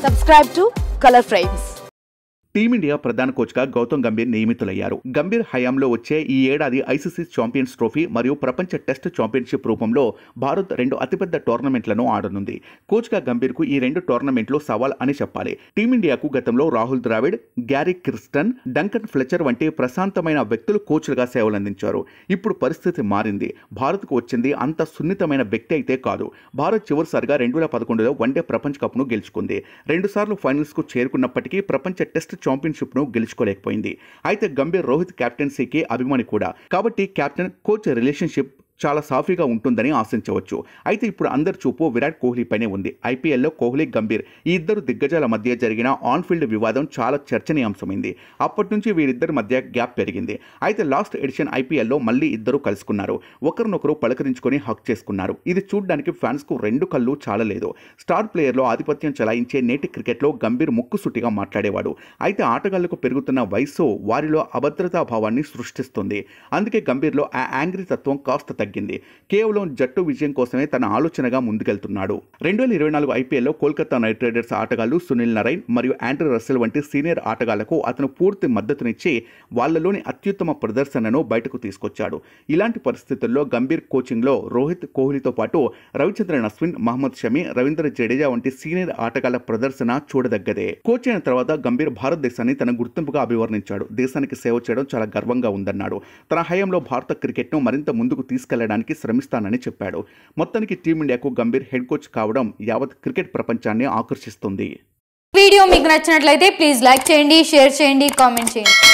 Subscribe to Color Frames. Team India ప్రధాన కోచ్గా గౌతమ్ గంభీర్ నియమితులయ్యారు. గంభీర్ హయాంలో వచ్చే ఈ ఏడాది ఐసీసీ ఛాంపియన్స్ ట్రోఫీ మరియు ప్రపంచ టెస్ట్ ఛాంపియన్షిప్ రూపంలో భారత్ 2 అతిపెద్ద టోర్నమెంట్లను ఆడనుంది. కోచ్గా గంభీర్కు ఈ 2 టోర్నమెంట్లు సవాల్ అని చెప్పాలి. టీమిండియాకు గతంలో Rahul Dravid, Gary Kirsten, Duncan Fletcher వంటి ప్రశాంతమైన వ్యక్తులు కోచ్లుగా సేవలందించారు. ఇప్పుడు పరిస్థితి మారింది. భారత్కు వచ్చింది అంత సున్నితమైన వ్యక్తి అయితే కాదు. భారత్ చివరిసారిగా 2011లో వన్డే ప్రపంచ కప్ను గెలుచుకుంది. 2 సార్లు ఫైనల్స్కు చేరుకున్నప్పటికీ ప్రపంచ టెస్ట్ ఛాంపియన్షిప్ను గెలుచుకోలేకపోయింది. అయితే గంభీర్ రోహిత్ కెప్టెన్సీకి అభిమాని కూడా. కాబట్టి కెప్టెన్ కోచ్ రిలేషన్షిప్ చాలా సాఫీగా ఉంటుందని ఆశించవచ్చు. అయితే ఇప్పుడు అందరి చూపు విరాట్ కోహ్లీపైనే ఉంది. ఐపీఎల్లో కోహ్లీ, గంభీర్ ఈ ఇద్దరు దిగ్గజాల మధ్య జరిగిన ఆన్ ఫీల్డ్ వివాదం చాలా చర్చనీయాంశమైంది. అప్పటి నుంచి వీరిద్దరి మధ్య గ్యాప్ పెరిగింది. అయితే లాస్ట్ ఎడిషన్ ఐపీఎల్లో మళ్ళీ ఇద్దరు కలుసుకున్నారు. ఒకరినొకరు పలకరించుకొని హక్ చేసుకున్నారు. ఇది చూడడానికి ఫ్యాన్స్కు 2 కళ్ళు చాలలేదు. స్టార్ ప్లేయర్లో ఆధిపత్యం చెలాయించే నేటి క్రికెట్లో గంభీర్ ముక్కుసూటిగా మాట్లాడేవాడు. అయితే ఆటగాళ్లకు పెరుగుతున్న వయస్సు వారిలో అభద్రతా భావాన్ని సృష్టిస్తుంది. అందుకే గంభీర్లో ఆ యాంగ్రీ తత్వం కాస్త తగ్గింది. కేవలం జట్టు విజయం కోసమే తన ఆలోచనగా ముందుకెళ్తున్నాడు. 2024 ఐపీఎల్లో కోల్కతా నైట్ రైడర్స్ ఆటగాళ్లు సునీల్ నరైన్ మరియు ఆండ్రే రస్సెల్ వంటి సీనియర్ ఆటగాళ్లకు అతను పూర్తి మద్దతునిచ్చి వాళ్లలోని అత్యుత్తమ ప్రదర్శనను బయటకు తీసుకొచ్చాడు. ఇలాంటి పరిస్థితుల్లో గంభీర్ కోచింగ్లో రోహిత్, కోహ్లీతో పాటు రవిచంద్రన్ అశ్విన్, మహమ్మద్ షమి, రవీంద్ర జడేజా వంటి సీనియర్ ఆటగాళ్ల ప్రదర్శన చూడదగ్గదే. కోచ్ అయిన తర్వాత గంభీర్ భారతదేశాన్ని తన గుర్తింపుగా అభివర్ణించాడు. దేశానికి సేవ చేయడం చాలా గర్వంగా ఉందన్నాడు. తన హయాంలో భారత క్రికెట్ను మరింత ముందుకు తీసుకెళ్లడానికి శ్రమిస్తానని చెప్పాడు. మొత్తానికి టీమిండియాకు గంభీర్ హెడ్ కోచ్ కావడం యావత్ క్రికెట్ ప్రపంచాన్ని ఆకర్షిస్తుంది. వీడియో మీకు నచ్చినట్లయితే ప్లీజ్ లైక్ చేయండి, షేర్ చేయండి, కామెంట్ చేయండి.